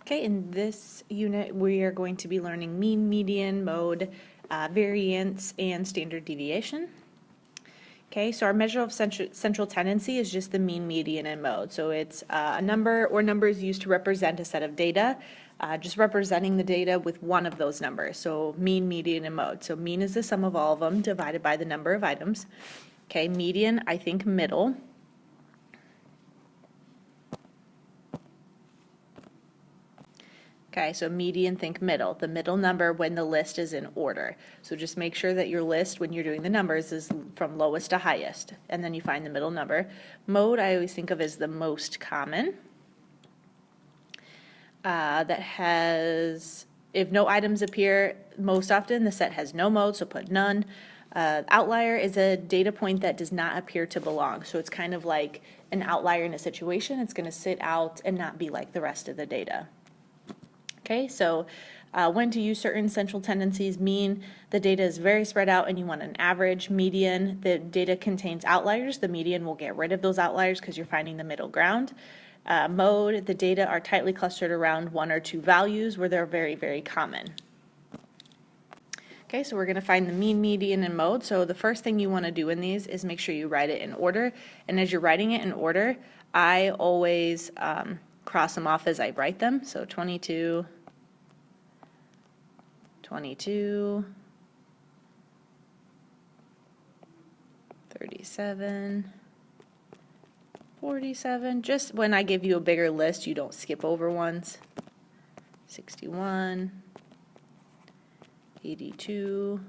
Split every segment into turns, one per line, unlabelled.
Okay, in this unit we are going to be learning mean, median, mode, variance, and standard deviation. Okay, so our measure of central tendency is just the mean, median, and mode. So it's a number or numbers used to represent a set of data, just representing the data with one of those numbers. So mean, median, and mode. So mean is the sum of all of them divided by the number of items. Okay, median, I think middle. Okay, so median, think middle, the middle number when the list is in order. So just make sure that your list, when you're doing the numbers, is from lowest to highest, and then you find the middle number. Mode, I always think of as the most common. That has, if no items appear most often, the set has no mode, so put none. Outlier is a data point that does not appear to belong. So it's kind of like an outlier in a situation. It's going to sit out and not be like the rest of the data. Okay, so when to use certain central tendencies. Mean, the data is very spread out and you want an average. Median, the data contains outliers. The median will get rid of those outliers because you're finding the middle ground. Mode, the data are tightly clustered around one or two values where they're very, very common. Okay, so we're going to find the mean, median, and mode. So the first thing you want to do in these is make sure you write it in order. And as you're writing it in order, I always cross them off as I write them. So 22, 22, 37, 47. Just when I give you a bigger list, you don't skip over ones. 61, 82,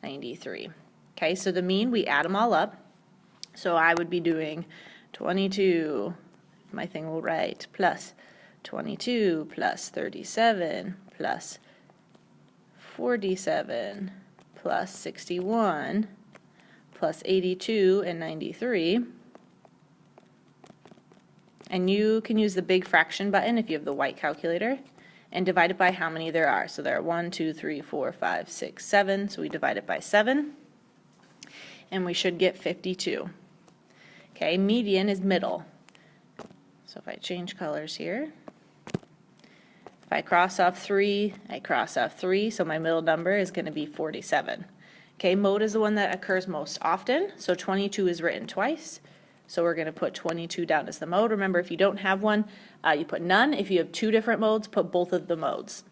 93. Okay, so the mean, we add them all up. So I would be doing 22, my thing will write, plus 22 plus 37 plus 47 plus 61 plus 82 and 93. And you can use the big fraction button if you have the white calculator and divide it by how many there are. So there are 1, 2, 3, 4, 5, 6, 7. So we divide it by 7 and we should get 52. Okay, median is middle. So if I change colors here, if I cross off 3, I cross off 3, so my middle number is going to be 47. Okay, mode is the one that occurs most often, so 22 is written twice. So we're going to put 22 down as the mode. Remember, if you don't have one, you put none. If you have two different modes, put both of the modes.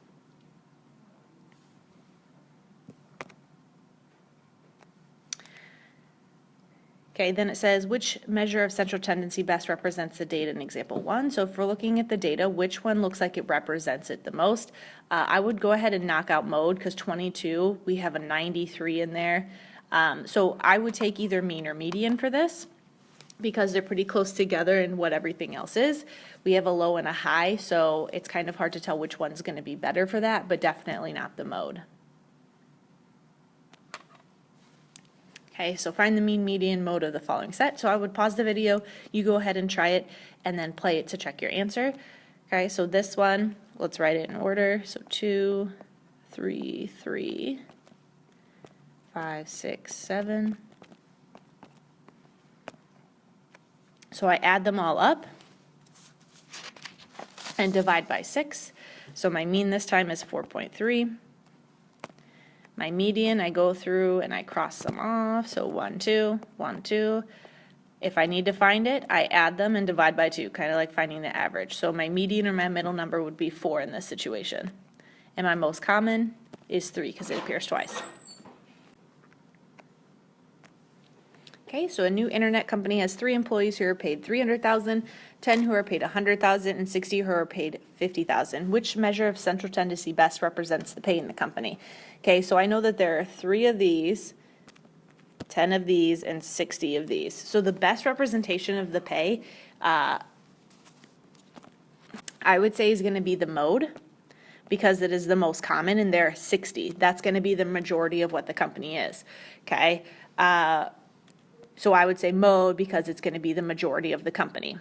Okay, then it says which measure of central tendency best represents the data in example 1. So if we're looking at the data, which one looks like it represents it the most? I would go ahead and knock out mode because 22, we have a 93 in there. So I would take either mean or median for this because they're pretty close together in what everything else is. We have a low and a high, so it's kind of hard to tell which one's going to be better for that, but definitely not the mode. Okay, so find the mean, median, mode of the following set. So I would pause the video, you go ahead and try it, and then play it to check your answer. Okay, so this one, let's write it in order. So 2, 3, 3, 5, 6, 7. So I add them all up and divide by 6. So my mean this time is 4.3. My median, I go through and I cross them off, so 1, 2, 1, 2. If I need to find it, I add them and divide by 2, kind of like finding the average. So my median or my middle number would be 4 in this situation. And my most common is 3 because it appears twice. Okay, so a new internet company has 3 employees who are paid $300,000, 10 who are paid $100,000, and 60 who are paid $50,000. Which measure of central tendency best represents the pay in the company? Okay, so I know that there are 3 of these, 10 of these, and 60 of these. So the best representation of the pay, I would say, is going to be the mode because it is the most common, and there are 60. That's going to be the majority of what the company is. Okay. So I would say mode because it's going to be the majority of the company.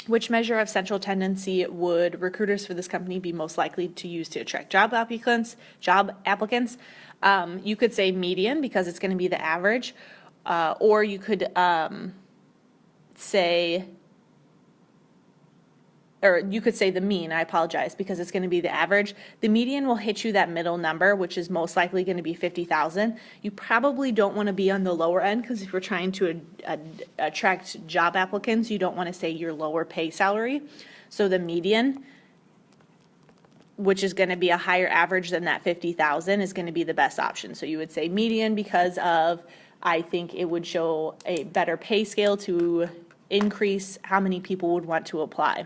Which measure of central tendency would recruiters for this company be most likely to use to attract job applicants? You could say median because it's going to be the average, or you could say or you could say the mean, I apologize, because it's going to be the average. The median will hit you that middle number, which is most likely going to be 50,000. You probably don't want to be on the lower end, because if you're trying to attract job applicants, you don't want to say your lower pay salary. So the median, which is going to be a higher average than that 50,000, is going to be the best option. So you would say median because of, I think it would show a better pay scale to increase how many people would want to apply.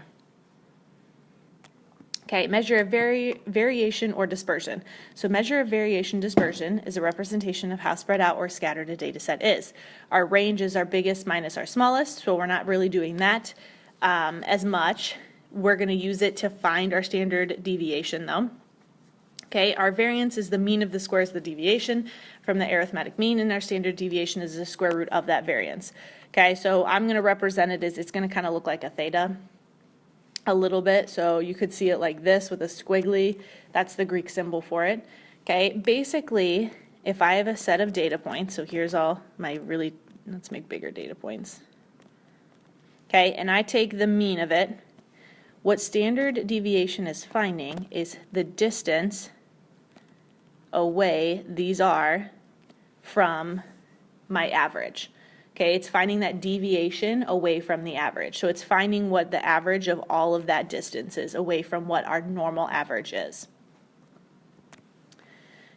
Okay, measure of variation or dispersion. So measure of variation dispersion is a representation of how spread out or scattered a data set is. Our range is our biggest minus our smallest, so we're not really doing that as much. We're going to use it to find our standard deviation though. Okay, our variance is the mean of the squares of the deviation from the arithmetic mean, and our standard deviation is the square root of that variance. Okay, so I'm going to represent it as, it's going to kind of look like a theta a little bit, so you could see it like this with a squiggly. That's the Greek symbol for it. Okay, basically, if I have a set of data points, so here's all my let's make bigger data points. Okay, and I take the mean of it. What standard deviation is finding is the distance away these are from my average. Okay, it's finding that deviation away from the average. So it's finding what the average of all of that distance is away from what our normal average is.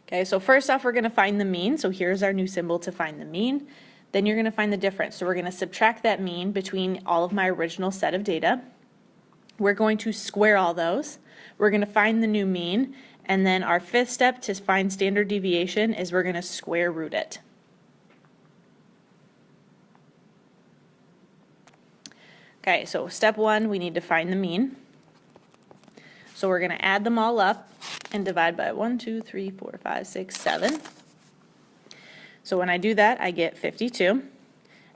Okay, so first off, we're going to find the mean. So here's our new symbol to find the mean. Then you're going to find the difference. So we're going to subtract that mean between all of my original set of data. We're going to square all those. We're going to find the new mean. And then our fifth step to find standard deviation is we're going to square root it. Okay, so step one, we need to find the mean. So we're going to add them all up and divide by 1, 2, 3, 4, 5, 6, 7. So when I do that, I get 52.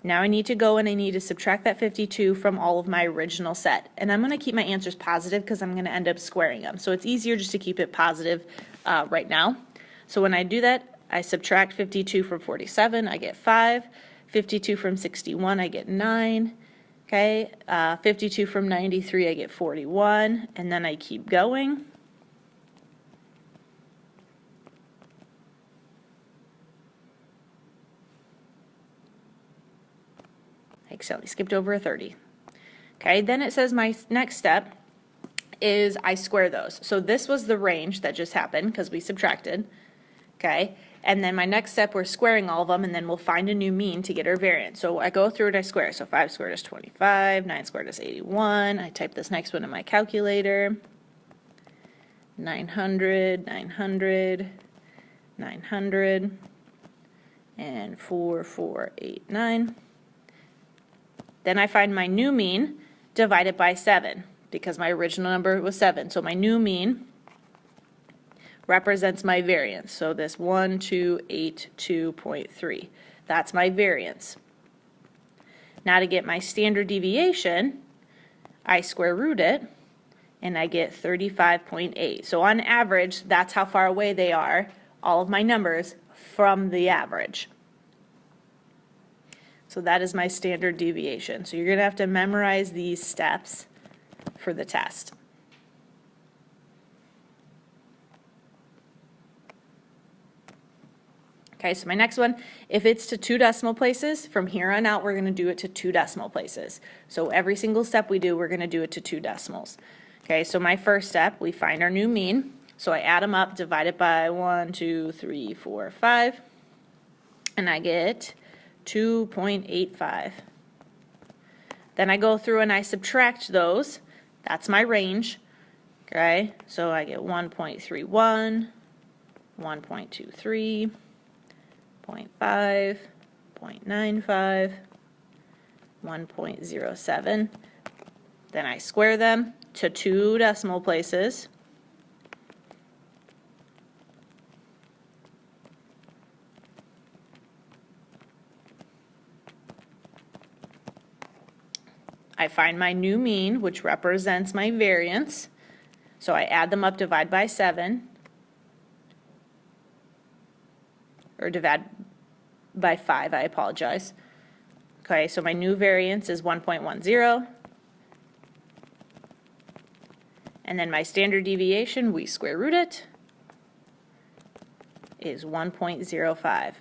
Now I need to go and I need to subtract that 52 from all of my original set. And I'm going to keep my answers positive because I'm going to end up squaring them. So it's easier just to keep it positive right now. So when I do that, I subtract 52 from 47, I get 5. 52 from 61, I get 9. Okay, 52 from 93, I get 41, and then I keep going. I accidentally skipped over a 30. Okay, then it says my next step is I square those. So this was the range that just happened because we subtracted. Okay, and then my next step, we're squaring all of them, and then we'll find a new mean to get our variance. So I go through and I square. So 5 squared is 25, 9 squared is 81. I type this next one in my calculator. 900, 900, 900, and 4489. Then I find my new mean, divide it by 7, because my original number was 7. So my new mean represents my variance. So this 1282.3, that's my variance. Now to get my standard deviation, I square root it, and I get 35.8. So on average, that's how far away they are, all of my numbers, from the average. So that is my standard deviation. So you're going to have to memorize these steps for the test. Okay, so my next one, if it's to 2 decimal places, from here on out, we're going to do it to 2 decimal places. So every single step we do, we're going to do it to 2 decimals. Okay, so my first step, we find our new mean. So I add them up, divide it by 1, 2, 3, 4, 5, and I get 2.85. Then I go through and I subtract those. That's my range. Okay, so I get 1.31, 1.23, 0.5, 0.95, 1.07. Then I square them to 2 decimal places. I find my new mean, which represents my variance. So I add them up, divide by 7. Or divide by 5, I apologize. Okay, so my new variance is 1.10. And then my standard deviation, we square root it, is 1.05.